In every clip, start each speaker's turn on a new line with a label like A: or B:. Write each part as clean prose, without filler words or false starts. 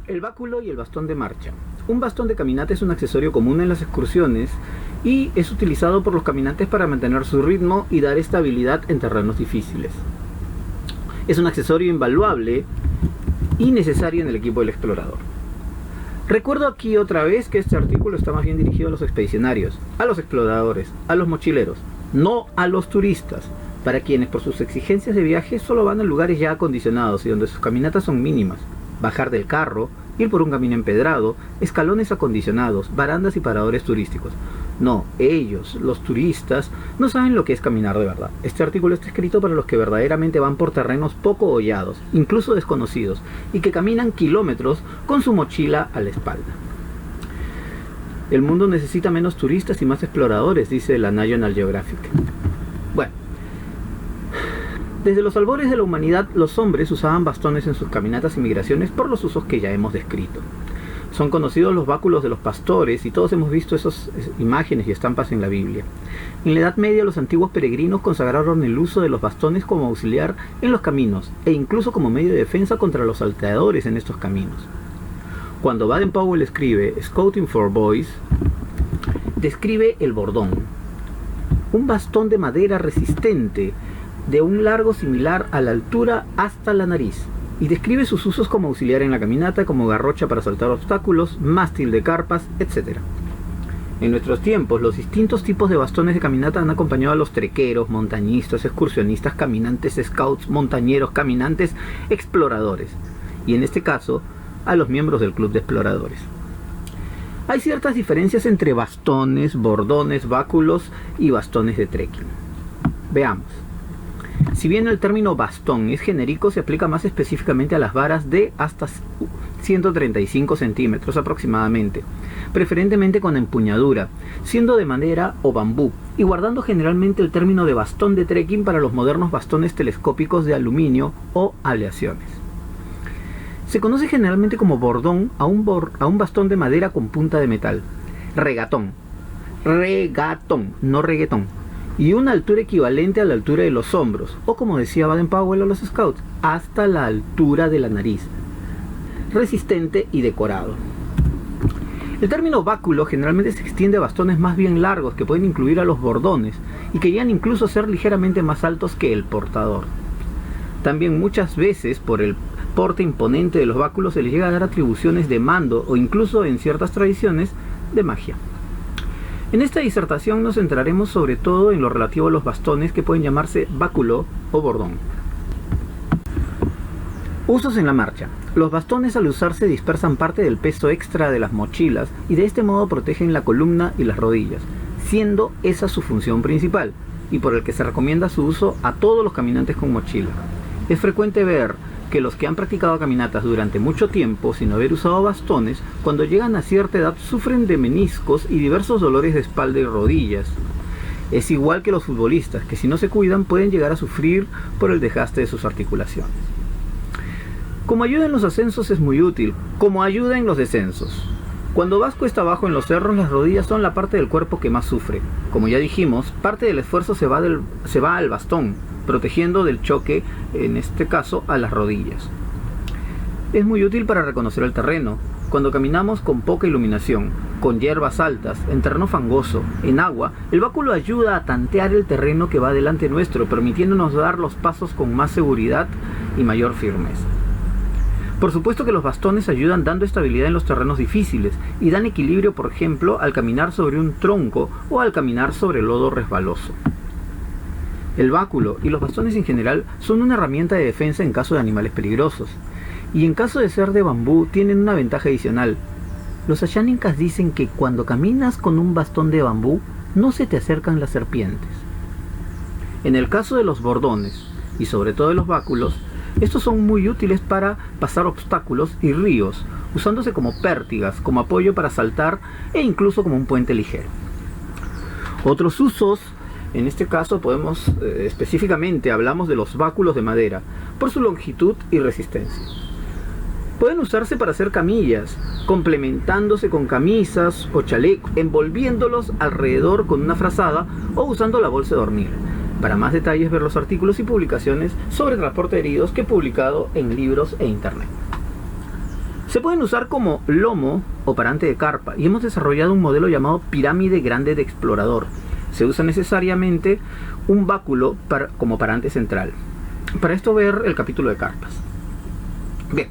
A: El báculo y el bastón de marcha. Un bastón de caminata es un accesorio común en las excursiones y es utilizado por los caminantes para mantener su ritmo y dar estabilidad en terrenos difíciles. Es un accesorio invaluable y necesario en el equipo del explorador. Recuerdo aquí otra vez que este artículo está más bien dirigido a los expedicionarios, a los exploradores, a los mochileros, no a los turistas, para quienes por sus exigencias de viaje solo van a lugares ya acondicionados y donde sus caminatas son mínimas. Bajar del carro, ir por un camino empedrado, escalones acondicionados, barandas y paradores turísticos. No, ellos, los turistas, no saben lo que es caminar de verdad. Este artículo está escrito para los que verdaderamente van por terrenos poco hollados, incluso desconocidos, y que caminan kilómetros con su mochila a la espalda. El mundo necesita menos turistas y más exploradores, dice la National Geographic. Bueno, desde los albores de la humanidad, los hombres usaban bastones en sus caminatas y migraciones por los usos que ya hemos descrito. Son conocidos los báculos de los pastores y todos hemos visto esas imágenes y estampas en la Biblia. En la Edad Media los antiguos peregrinos consagraron el uso de los bastones como auxiliar en los caminos e incluso como medio de defensa contra los salteadores en estos caminos. Cuando Baden-Powell escribe Scouting for Boys, describe el bordón, un bastón de madera resistente de un largo similar a la altura hasta la nariz, y describe sus usos como auxiliar en la caminata, como garrocha para saltar obstáculos, mástil de carpas, etc. En nuestros tiempos, los distintos tipos de bastones de caminata han acompañado a los trequeros, montañistas, excursionistas, caminantes, scouts, montañeros, caminantes, exploradores, y en este caso, a los miembros del club de exploradores. Hay ciertas diferencias entre bastones, bordones, báculos y bastones de trekking. Veamos. Si bien el término bastón es genérico, se aplica más específicamente a las varas de hasta 135 centímetros aproximadamente, preferentemente con empuñadura, siendo de madera o bambú, y guardando generalmente el término de bastón de trekking para los modernos bastones telescópicos de aluminio o aleaciones. Se conoce generalmente como bordón a un bastón de madera con punta de metal, regatón, no reggaetón, y una altura equivalente a la altura de los hombros, o como decía Baden-Powell a los scouts, hasta la altura de la nariz, resistente y decorado. El término báculo generalmente se extiende a bastones más bien largos que pueden incluir a los bordones y que llegan incluso a ser ligeramente más altos que el portador. También muchas veces, por el porte imponente de los báculos, se les llega a dar atribuciones de mando o incluso en ciertas tradiciones de magia. En esta disertación nos centraremos sobre todo en lo relativo a los bastones que pueden llamarse báculo o bordón. Usos en la marcha. Los bastones al usarse dispersan parte del peso extra de las mochilas y de este modo protegen la columna y las rodillas, siendo esa su función principal y por el que se recomienda su uso a todos los caminantes con mochila. Es frecuente ver que los que han practicado caminatas durante mucho tiempo sin haber usado bastones, cuando llegan a cierta edad sufren de meniscos y diversos dolores de espalda y rodillas. Es igual que los futbolistas, que si no se cuidan pueden llegar a sufrir por el desgaste de sus articulaciones. Como ayuda en los ascensos es muy útil, como ayuda en los descensos. Cuando vas cuesta abajo en los cerros, las rodillas son la parte del cuerpo que más sufre. Como ya dijimos, parte del esfuerzo se va al bastón, protegiendo del choque, en este caso, a las rodillas. Es muy útil para reconocer el terreno. Cuando caminamos con poca iluminación, con hierbas altas, en terreno fangoso, en agua, el báculo ayuda a tantear el terreno que va delante nuestro, permitiéndonos dar los pasos con más seguridad y mayor firmeza. Por supuesto que los bastones ayudan dando estabilidad en los terrenos difíciles y dan equilibrio, por ejemplo, al caminar sobre un tronco o al caminar sobre lodo resbaloso. El báculo y los bastones en general son una herramienta de defensa en caso de animales peligrosos, y en caso de ser de bambú tienen una ventaja adicional. Los asháninkas dicen que cuando caminas con un bastón de bambú no se te acercan las serpientes. En el caso de los bordones y sobre todo de los báculos, estos son muy útiles para pasar obstáculos y ríos, usándose como pértigas, como apoyo para saltar e incluso como un puente ligero. Otros usos. En este caso específicamente hablamos de los báculos de madera, por su longitud y resistencia. Pueden usarse para hacer camillas, complementándose con camisas o chalecos, envolviéndolos alrededor con una frazada o usando la bolsa de dormir. Para más detalles, ver los artículos y publicaciones sobre transporte de heridos que he publicado en libros e internet. Se pueden usar como lomo o parante de carpa y hemos desarrollado un modelo llamado pirámide grande de explorador. Se usa necesariamente un báculo como parante central. Para esto ver el capítulo de carpas. Bien,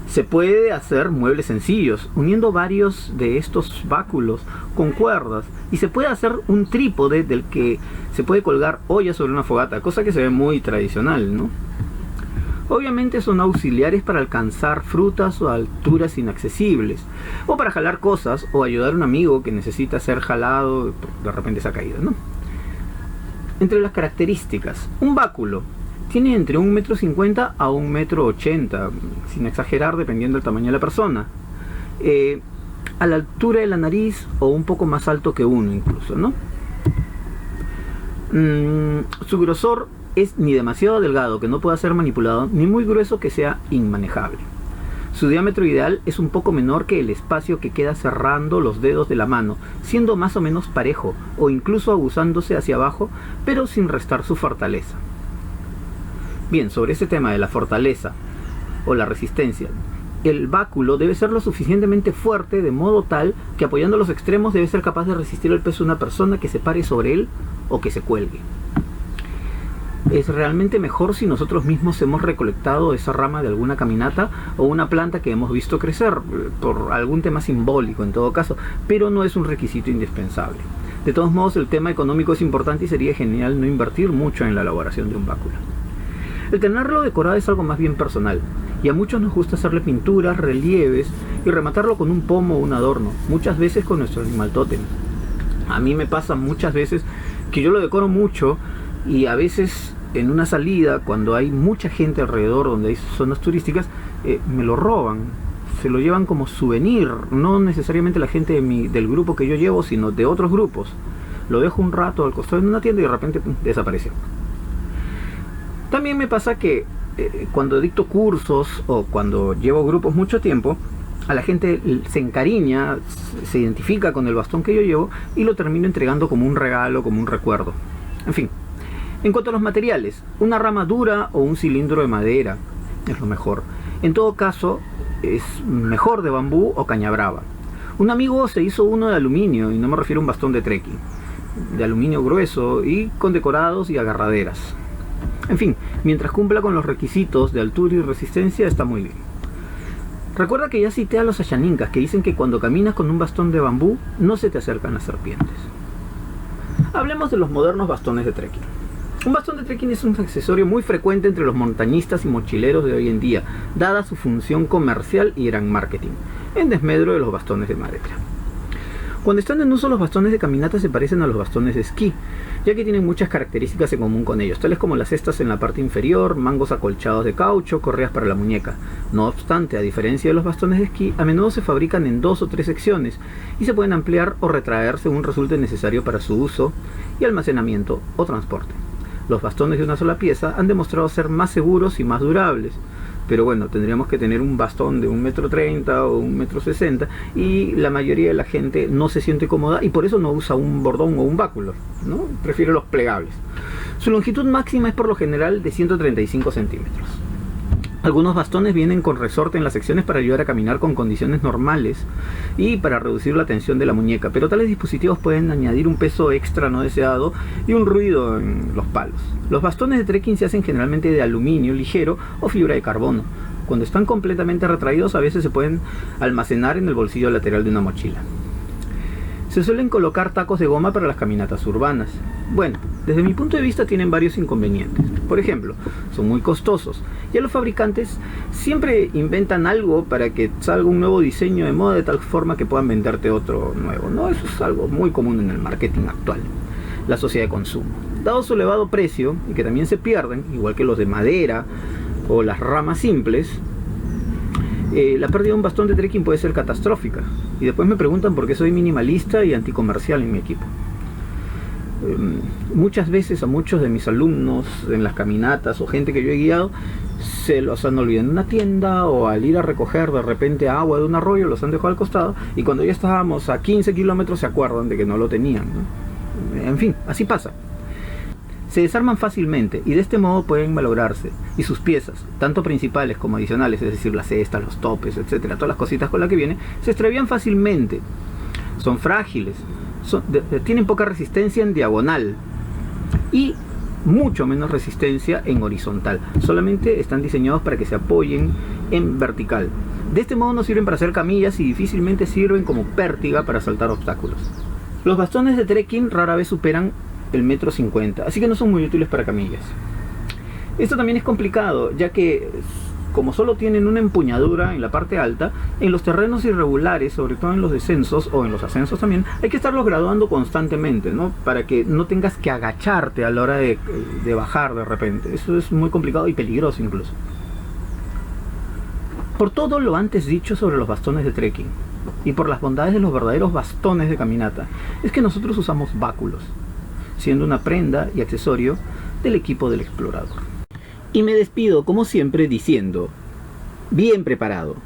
A: se puede hacer muebles sencillos uniendo varios de estos báculos con cuerdas y se puede hacer un trípode del que se puede colgar ollas sobre una fogata, cosa que se ve muy tradicional, ¿no? Obviamente son auxiliares para alcanzar frutas o alturas inaccesibles, o para jalar cosas, o ayudar a un amigo que necesita ser jalado, de repente se ha caído, ¿no? Entre las características, un báculo tiene entre 1,50 m a 1,80 m, sin exagerar dependiendo del tamaño de la persona, a la altura de la nariz o un poco más alto que uno incluso, ¿no? Su grosor es ni demasiado delgado que no pueda ser manipulado, ni muy grueso que sea inmanejable. Su diámetro ideal es un poco menor que el espacio que queda cerrando los dedos de la mano, siendo más o menos parejo o incluso abusándose hacia abajo, pero sin restar su fortaleza. Bien, sobre este tema de la fortaleza o la resistencia, el báculo debe ser lo suficientemente fuerte de modo tal que apoyando los extremos debe ser capaz de resistir el peso de una persona que se pare sobre él o que se cuelgue. Es realmente mejor si nosotros mismos hemos recolectado esa rama de alguna caminata o una planta que hemos visto crecer, por algún tema simbólico en todo caso, pero no es un requisito indispensable. De todos modos, el tema económico es importante y sería genial no invertir mucho en la elaboración de un báculo. El tenerlo decorado es algo más bien personal, y a muchos nos gusta hacerle pinturas, relieves y rematarlo con un pomo o un adorno, muchas veces con nuestro animal tótem. A mí me pasa muchas veces que yo lo decoro mucho y a veces en una salida, cuando hay mucha gente alrededor, donde hay zonas turísticas, me lo roban, se lo llevan como souvenir, no necesariamente la gente del grupo que yo llevo, sino de otros grupos. Lo dejo un rato al costado en una tienda y de repente desaparece. También me pasa que cuando dicto cursos o cuando llevo grupos mucho tiempo, a la gente se encariña, se identifica con el bastón que yo llevo y lo termino entregando como un regalo, como un recuerdo. En fin. En cuanto a los materiales, una rama dura o un cilindro de madera es lo mejor. En todo caso, es mejor de bambú o caña brava. Un amigo se hizo uno de aluminio, y no me refiero a un bastón de trekking, de aluminio grueso y con decorados y agarraderas. En fin, mientras cumpla con los requisitos de altura y resistencia, está muy bien. Recuerda que ya cité a los ayaninkas, que dicen que cuando caminas con un bastón de bambú, no se te acercan las serpientes. Hablemos de los modernos bastones de trekking. Un bastón de trekking es un accesorio muy frecuente entre los montañistas y mochileros de hoy en día, dada su función comercial y gran marketing, en desmedro de los bastones de madera. Cuando están en uso, los bastones de caminata se parecen a los bastones de esquí, ya que tienen muchas características en común con ellos, tales como las cestas en la parte inferior, mangos acolchados de caucho, correas para la muñeca. No obstante, a diferencia de los bastones de esquí, a menudo se fabrican en 2 o 3 secciones y se pueden ampliar o retraer según resulte necesario para su uso y almacenamiento o transporte. Los bastones de una sola pieza han demostrado ser más seguros y más durables, pero bueno, tendríamos que tener un bastón de 1,30 m o 1,60 m y la mayoría de la gente no se siente cómoda y por eso no usa un bordón o un báculo, ¿no? Prefiere los plegables. Su longitud máxima es por lo general de 135 centímetros. Algunos bastones vienen con resorte en las secciones para ayudar a caminar con condiciones normales y para reducir la tensión de la muñeca, pero tales dispositivos pueden añadir un peso extra no deseado y un ruido en los palos. Los bastones de trekking se hacen generalmente de aluminio ligero o fibra de carbono. Cuando están completamente retraídos, a veces se pueden almacenar en el bolsillo lateral de una mochila. Se suelen colocar tacos de goma para las caminatas urbanas. Bueno, desde mi punto de vista tienen varios inconvenientes. Por ejemplo, son muy costosos. Ya los fabricantes siempre inventan algo para que salga un nuevo diseño de moda de tal forma que puedan venderte otro nuevo, ¿no? Eso es algo muy común en el marketing actual, la sociedad de consumo. Dado su elevado precio, y que también se pierden, igual que los de madera o las ramas simples, la pérdida de un bastón de trekking puede ser catastrófica. Y después me preguntan por qué soy minimalista y anticomercial en mi equipo. Muchas veces a muchos de mis alumnos en las caminatas o gente que yo he guiado se los han olvidado en una tienda o al ir a recoger de repente agua de un arroyo los han dejado al costado y cuando ya estábamos a 15 kilómetros se acuerdan de que no lo tenían, ¿no? En fin, así pasa. Se desarman fácilmente y de este modo pueden malograrse, y sus piezas, tanto principales como adicionales, es decir, las cestas, los topes, etcétera, todas las cositas con las que vienen, se extravían fácilmente. Son frágiles, tienen poca resistencia en diagonal y mucho menos resistencia en horizontal. Solamente están diseñados para que se apoyen en vertical. De este modo no sirven para hacer camillas y difícilmente sirven como pértiga para saltar obstáculos. Los bastones de trekking rara vez superan el 1,50 m, así que no son muy útiles para camillas. Esto también es complicado, ya que como solo tienen una empuñadura en la parte alta, en los terrenos irregulares, sobre todo en los descensos o en los ascensos también, hay que estarlos graduando constantemente, ¿no? Para que no tengas que agacharte a la hora de bajar de repente. Eso es muy complicado y peligroso incluso. Por todo lo antes dicho sobre los bastones de trekking y por las bondades de los verdaderos bastones de caminata, es que nosotros usamos báculos, siendo una prenda y accesorio del equipo del explorador. Y me despido como siempre diciendo, bien preparado.